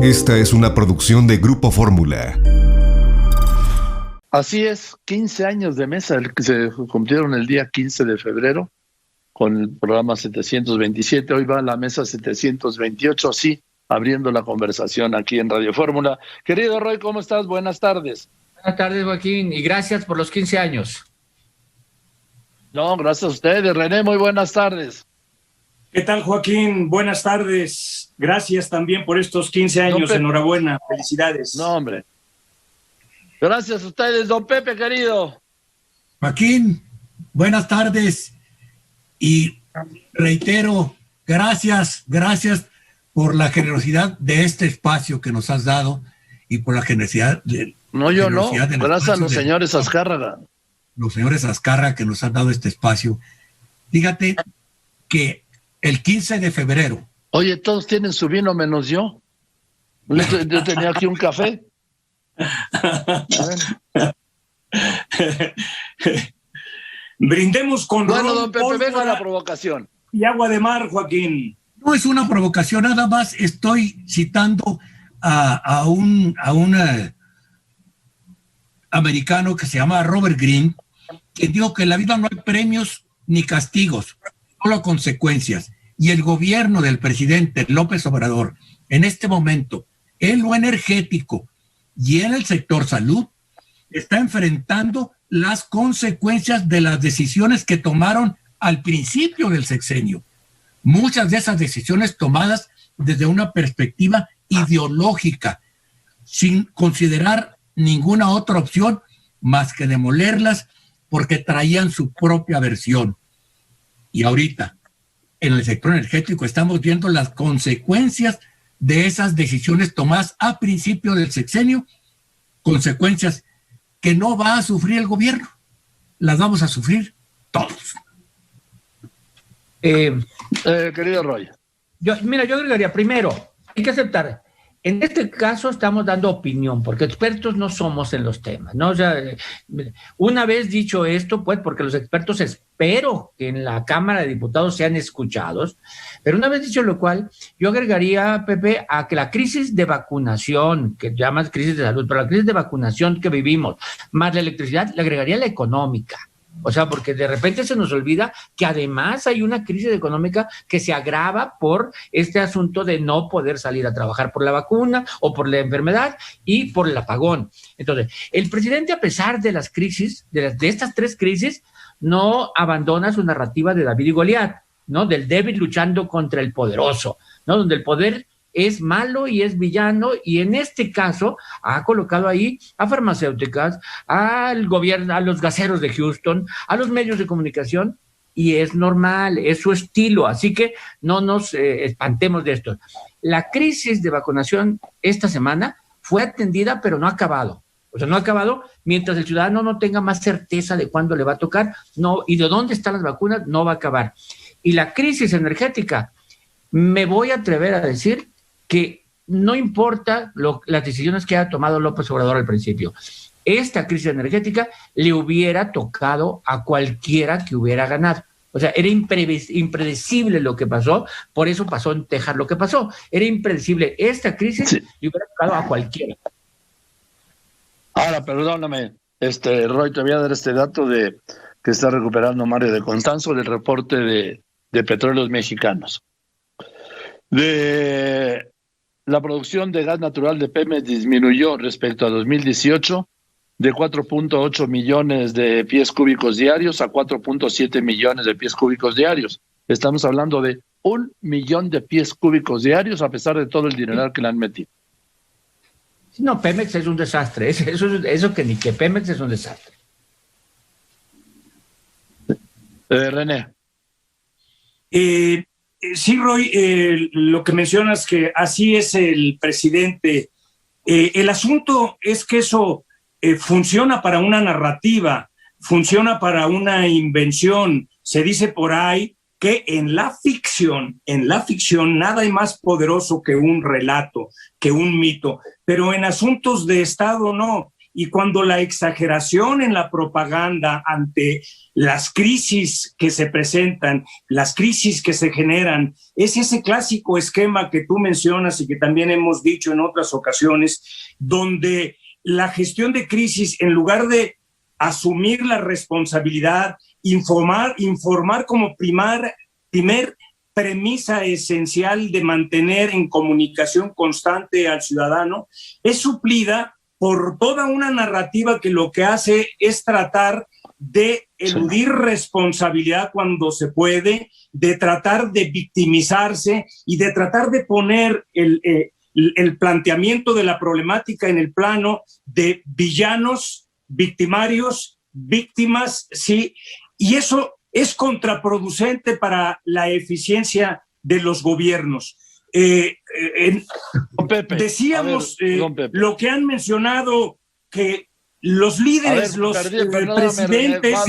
Esta es una producción de Grupo Fórmula. Así es, 15 años de mesa que se cumplieron el día 15 de febrero con el programa 727. Hoy va la mesa 728, así abriendo la conversación aquí en Radio Fórmula. Querido Roy, ¿cómo estás? Buenas tardes. Buenas tardes, Joaquín, y gracias por los 15 años. No, gracias a ustedes. René, muy buenas tardes. ¿Qué tal, Joaquín? Buenas tardes. Gracias también por estos 15 años. Enhorabuena. Felicidades. No, hombre. Gracias a ustedes, don Pepe, querido. Joaquín, buenas tardes. Y reitero, gracias por la generosidad de este espacio que nos has dado y por la generosidad de... No, yo no. Gracias a los señores Azcárraga. Los señores Azcárraga que nos han dado este espacio. Fíjate que el 15 de febrero... Oye, todos tienen su vino menos yo. Yo tenía aquí un café. Brindemos con bueno, don Pepe, venga a la provocación. Y agua de mar, Joaquín. No es una provocación, nada más estoy citando a un americano que se llama Robert Greene, que dijo que en la vida no hay premios ni castigos, solo consecuencias. Y el gobierno del presidente López Obrador, en este momento, en lo energético y en el sector salud, está enfrentando las consecuencias de las decisiones que tomaron al principio del sexenio. Muchas de esas decisiones tomadas desde una perspectiva ideológica, sin considerar ninguna otra opción más que demolerlas porque traían su propia versión. Y ahorita, en el sector energético, estamos viendo las consecuencias de esas decisiones tomadas a principio del sexenio, consecuencias que no va a sufrir el gobierno, las vamos a sufrir todos. Querido Roy. Yo agregaría, primero, hay que aceptar, en este caso estamos dando opinión, porque expertos no somos en los temas, ¿no? O sea, una vez dicho esto, pues, porque los expertos espero que en la Cámara de Diputados sean escuchados, pero una vez dicho lo cual, yo agregaría, Pepe, a que la crisis de vacunación, que llamas crisis de salud, pero la crisis de vacunación que vivimos, más la electricidad, le agregaría la económica. O sea, porque de repente se nos olvida que además hay una crisis económica que se agrava por este asunto de no poder salir a trabajar por la vacuna o por la enfermedad y por el apagón. Entonces, el presidente, a pesar de las crisis, de estas tres crisis, no abandona su narrativa de David y Goliat, ¿no? Del débil luchando contra el poderoso, ¿no? Donde el poder es malo y es villano, y en este caso ha colocado ahí a farmacéuticas, al gobierno, a los gaseros de Houston, a los medios de comunicación, y es normal, es su estilo, así que no nos espantemos de esto. La crisis de vacunación esta semana fue atendida, pero no ha acabado. O sea, no ha acabado mientras el ciudadano no tenga más certeza de cuándo le va a tocar, no, y de dónde están las vacunas, no va a acabar. Y la crisis energética, me voy a atrever a decir que no importa las decisiones que haya tomado López Obrador al principio, esta crisis energética le hubiera tocado a cualquiera que hubiera ganado. O sea, era impredecible lo que pasó, por eso pasó en Texas lo que pasó. Era impredecible. Esta crisis sí le hubiera tocado a cualquiera. Ahora, perdóname, Roy, te voy a dar este dato de que está recuperando Mario de Constanzo del reporte de Petróleos Mexicanos. La producción de gas natural de Pemex disminuyó respecto a 2018 de 4.8 millones de pies cúbicos diarios a 4.7 millones de pies cúbicos diarios. Estamos hablando de 1 millón de pies cúbicos diarios a pesar de todo el dineral que le han metido. No, Pemex es un desastre. Eso que ni que Pemex es un desastre. René. Sí, Roy, lo que mencionas que así es el presidente. El asunto es que eso funciona para una narrativa, funciona para una invención. Se dice por ahí que en la ficción nada hay más poderoso que un relato, que un mito, pero en asuntos de Estado no. y cuando la exageración en la propaganda ante las crisis que se presentan, las crisis que se generan, es ese clásico esquema que tú mencionas y que también hemos dicho en otras ocasiones, donde la gestión de crisis, en lugar de asumir la responsabilidad, informar como primer premisa esencial de mantener en comunicación constante al ciudadano, es suplida por toda una narrativa que lo que hace es tratar de eludir responsabilidad cuando se puede, de tratar de victimizarse y de tratar de poner el planteamiento de la problemática en el plano de villanos, victimarios, víctimas, ¿sí? Y eso es contraproducente para la eficiencia de los gobiernos. Don Pepe, decíamos don Pepe, lo que han mencionado, que los líderes, los presidentes,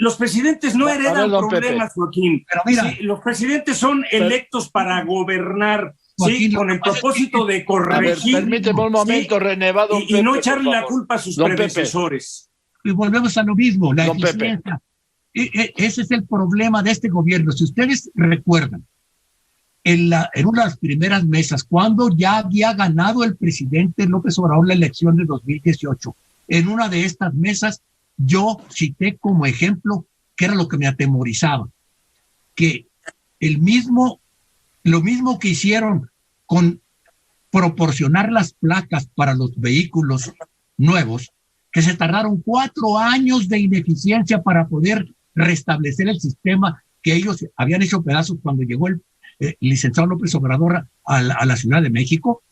los presidentes no heredan problemas, Joaquín. Pero mira, sí, los presidentes son electos para gobernar, Joaquín, con el propósito de corregir. Permíteme un momento, ¿sí? René, y no echarle la culpa a sus predecesores. Y volvemos a lo mismo, la don eficiencia. Pepe. Ese es el problema de este gobierno. Si ustedes recuerdan, en una de las primeras mesas, cuando ya había ganado el presidente López Obrador la elección de 2018, en una de estas mesas yo cité como ejemplo que era lo que me atemorizaba, que lo mismo que hicieron con proporcionar las placas para los vehículos nuevos, que se tardaron 4 años de ineficiencia para poder restablecer el sistema que ellos habían hecho pedazos cuando llegó el licenciado López Obrador a la Ciudad de México.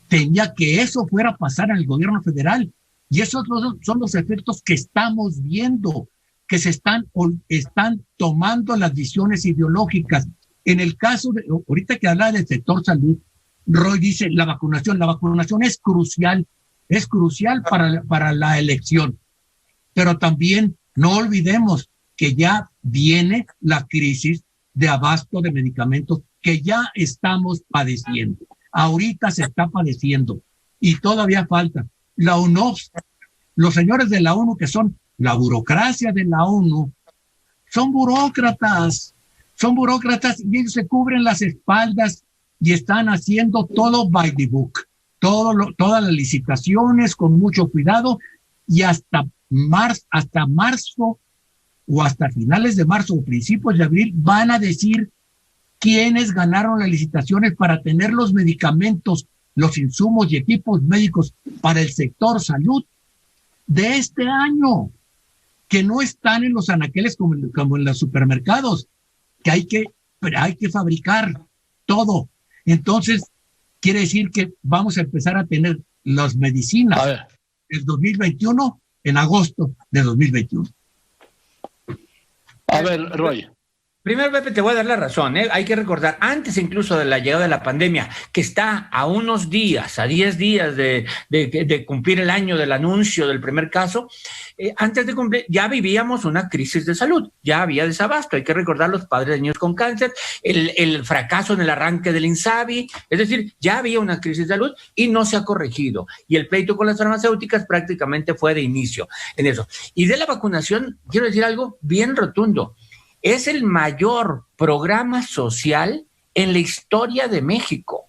Tenía que eso fuera a pasar en el gobierno federal, y esos son los efectos que estamos viendo, que se están tomando las decisiones ideológicas. En el caso de, ahorita que habla del sector salud, Roy dice la vacunación es crucial para la elección, pero también no olvidemos que ya viene la crisis de abasto de medicamentos que ya estamos padeciendo. Ahorita se está padeciendo y todavía falta. La UNOPS, los señores de la ONU, que son la burocracia de la ONU, son burócratas y ellos se cubren las espaldas y están haciendo todo by the book, todas las licitaciones con mucho cuidado, y hasta marzo o hasta finales de marzo o principios de abril van a decir quiénes ganaron las licitaciones para tener los medicamentos, los insumos y equipos médicos para el sector salud de este año, que no están en los anaqueles como en los supermercados, que hay que fabricar todo. Entonces, quiere decir que vamos a empezar a tener las medicinas del 2021 en agosto de 2021. A ver, Roy. Primero, Pepe, te voy a dar la razón, ¿eh? Hay que recordar, antes incluso de la llegada de la pandemia, que está a unos días, a 10 días de cumplir el año del anuncio del primer caso, antes de cumplir, ya vivíamos una crisis de salud, ya había desabasto. Hay que recordar los padres de niños con cáncer, el fracaso en el arranque del INSABI, es decir, ya había una crisis de salud y no se ha corregido. Y el pleito con las farmacéuticas prácticamente fue de inicio en eso. Y de la vacunación, quiero decir algo bien rotundo. Es el mayor programa social en la historia de México.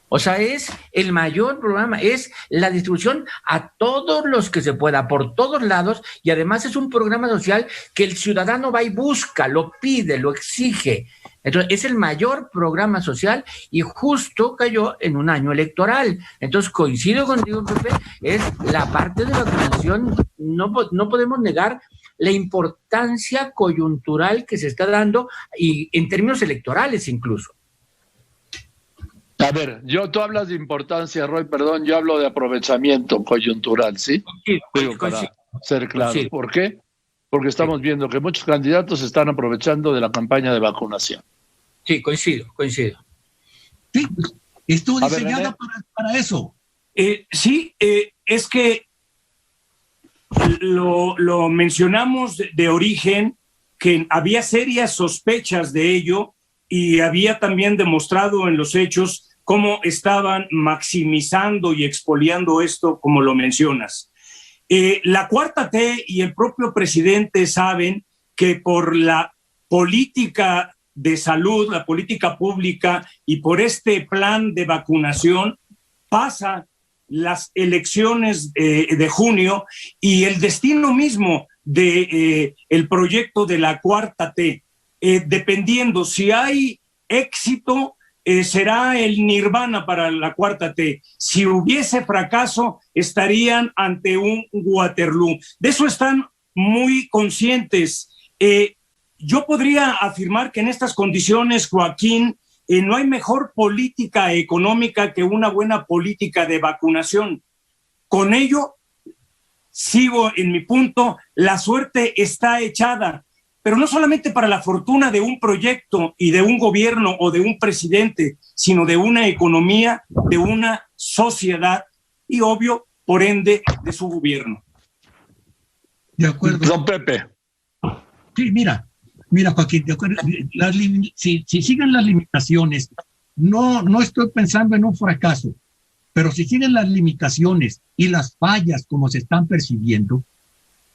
O sea, es el mayor programa, es la distribución a todos los que se pueda, por todos lados, y además es un programa social que el ciudadano va y busca, lo pide, lo exige. Entonces, es el mayor programa social y justo cayó en un año electoral. Entonces, coincido contigo, Pepe, es la parte de vacunación, no podemos negar la importancia coyuntural que se está dando y en términos electorales incluso. A ver, tú hablas de importancia, Roy, perdón, yo hablo de aprovechamiento coyuntural, ¿sí? Digo, para ser claro. Sí. ¿Por qué? Porque estamos viendo que muchos candidatos se están aprovechando de la campaña de vacunación. Sí, coincido. Sí, estuvo diseñada para eso. Sí, es que lo mencionamos de origen, que había serias sospechas de ello y había también demostrado en los hechos cómo estaban maximizando y expoliando esto, como lo mencionas. La Cuarta T y el propio presidente saben que por la política de salud, la política pública y por este plan de vacunación pasa las elecciones de junio y el destino mismo de el proyecto de la Cuarta T, dependiendo si hay éxito, será el nirvana para la Cuarta T. Si hubiese fracaso, estarían ante un Waterloo. De eso están muy conscientes. Yo podría afirmar que en estas condiciones, Joaquín, no hay mejor política económica que una buena política de vacunación. Con ello, sigo en mi punto, la suerte está echada, pero no solamente para la fortuna de un proyecto y de un gobierno o de un presidente, sino de una economía, de una sociedad y, obvio, por ende, de su gobierno. De acuerdo. Don Pepe. Sí, mira, Joaquín, de acuerdo, si siguen las limitaciones, no estoy pensando en un fracaso, pero si siguen las limitaciones y las fallas como se están percibiendo,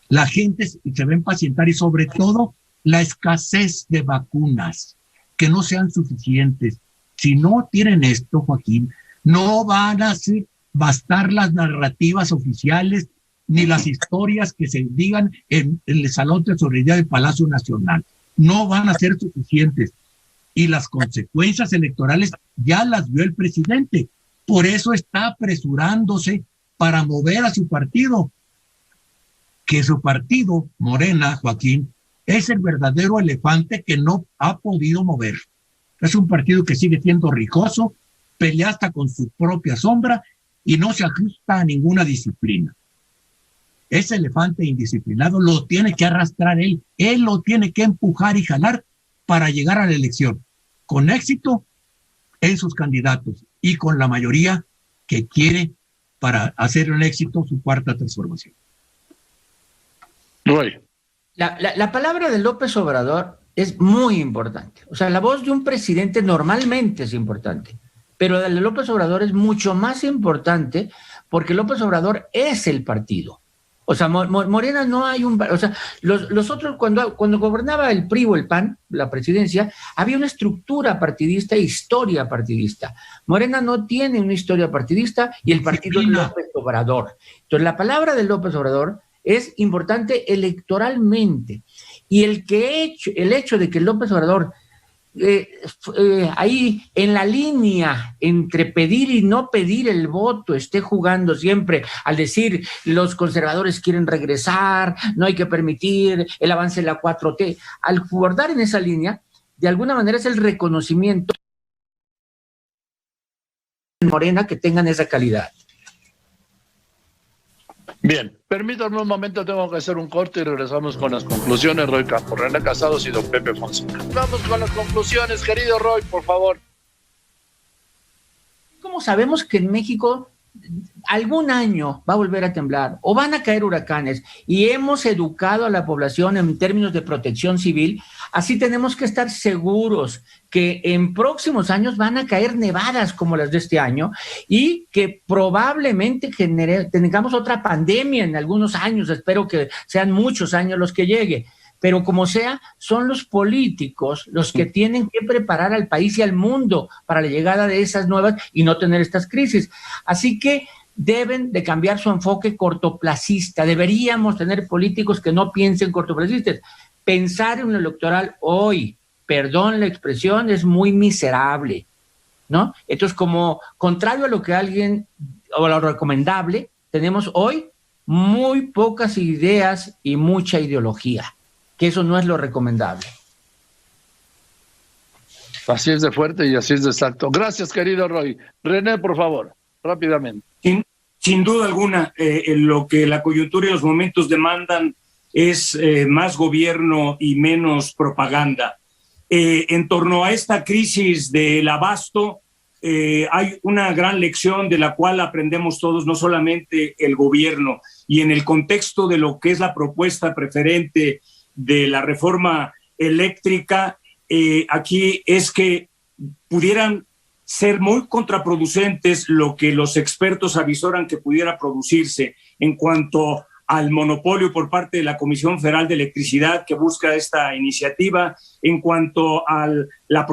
la gente se va a impacientar y sobre todo la escasez de vacunas que no sean suficientes. Si no tienen esto, Joaquín, no van a bastar las narrativas oficiales ni las historias que se digan en el Salón de Tesorería del Palacio Nacional. No van a ser suficientes. Y las consecuencias electorales ya las vio el presidente. Por eso está apresurándose para mover a su partido. Que su partido, Morena, Joaquín, es el verdadero elefante que no ha podido mover. Es un partido que sigue siendo rijoso, pelea hasta con su propia sombra y no se ajusta a ninguna disciplina. Ese elefante indisciplinado lo tiene que arrastrar él lo tiene que empujar y jalar para llegar a la elección, con éxito en sus candidatos y con la mayoría que quiere para hacer un éxito su cuarta transformación. Roy. La palabra de López Obrador es muy importante. O sea, la voz de un presidente normalmente es importante, pero la de López Obrador es mucho más importante porque López Obrador es el partido. O sea, Morena no hay un... O sea, los otros, cuando gobernaba el PRI o el PAN, la presidencia, había una estructura partidista e historia partidista. Morena no tiene una historia partidista y el partido es López Obrador. Entonces, la palabra de López Obrador es importante electoralmente. Y el hecho de que López Obrador ahí en la línea entre pedir y no pedir el voto esté jugando siempre al decir los conservadores quieren regresar, no hay que permitir el avance de la 4T, al guardar en esa línea, de alguna manera es el reconocimiento de Morena que tengan esa calidad. Bien, permítanme un momento, tengo que hacer un corte y regresamos con las conclusiones. Roy Campos, René Casados y don Pepe Fonseca. Vamos con las conclusiones, querido Roy, por favor. ¿Cómo sabemos que en México algún año va a volver a temblar o van a caer huracanes y hemos educado a la población en términos de protección civil? Así tenemos que estar seguros que en próximos años van a caer nevadas como las de este año y que probablemente tengamos otra pandemia en algunos años. Espero que sean muchos años los que llegue. Pero como sea, son los políticos los que tienen que preparar al país y al mundo para la llegada de esas nuevas y no tener estas crisis. Así que deben de cambiar su enfoque cortoplacista. Deberíamos tener políticos que no piensen cortoplacistas. Pensar en lo electoral hoy, perdón la expresión, es muy miserable, ¿no? Entonces, como contrario a lo que alguien, o a lo recomendable, tenemos hoy muy pocas ideas y mucha ideología, que eso no es lo recomendable. Así es de fuerte y así es de exacto. Gracias, querido Roy. René, por favor, rápidamente. Sin duda alguna, lo que la coyuntura y los momentos demandan es más gobierno y menos propaganda. En torno a esta crisis del abasto, hay una gran lección de la cual aprendemos todos, no solamente el gobierno, y en el contexto de lo que es la propuesta preferente de la reforma eléctrica, aquí es que pudieran ser muy contraproducentes lo que los expertos avisoran que pudiera producirse en cuanto al monopolio por parte de la Comisión Federal de Electricidad que busca esta iniciativa, en cuanto al el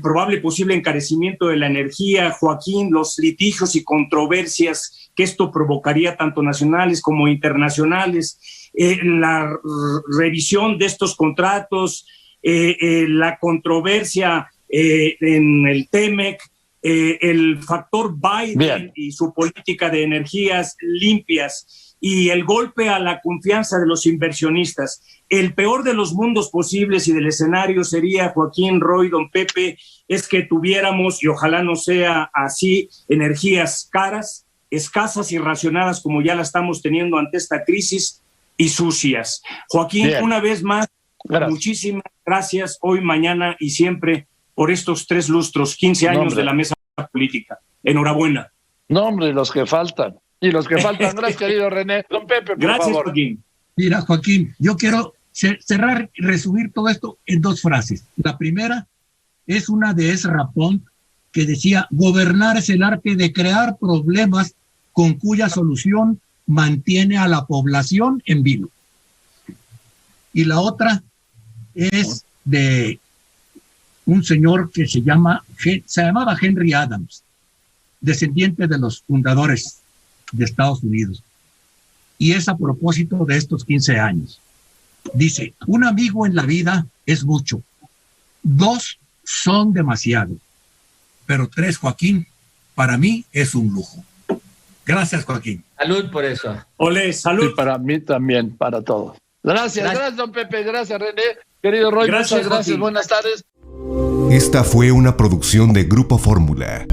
probable posible encarecimiento de la energía, Joaquín, los litigios y controversias que esto provocaría tanto nacionales como internacionales, la revisión de estos contratos, la controversia en el TEMEC, el factor Biden Bien. y su política de energías limpias y el golpe a la confianza de los inversionistas. El peor de los mundos posibles y del escenario sería, Joaquín, Roy, don Pepe, es que tuviéramos, y ojalá no sea así, energías caras, escasas y racionadas como ya la estamos teniendo ante esta crisis y sucias. Joaquín, Bien. una vez más, Gracias. muchísimas gracias hoy, mañana y siempre por estos 3 lustros, 15 años hombre. de la mesa política. Enhorabuena. No, hombre, los que faltan. Y los que faltan, gracias, querido René. Don Pepe, por Gracias, favor. Joaquín. Mira, Joaquín, yo quiero cerrar y resumir todo esto en 2 frases. La primera es una de Ezra Pound que decía: gobernar es el arte de crear problemas con cuya solución mantiene a la población en vilo. Y la otra es de un señor que se llamaba Henry Adams, descendiente de los fundadores de Estados Unidos. Y es a propósito de estos 15 años. Dice: un amigo en la vida es mucho, 2 son demasiado, pero 3, Joaquín, para mí es un lujo. Gracias, Joaquín. Salud por eso. Olé, salud. Y para mí también, para todos. Gracias, don Pepe, gracias, René. Querido Roy, Gracias, muchas gracias, Joaquín. buenas tardes. Esta fue una producción de Grupo Fórmula.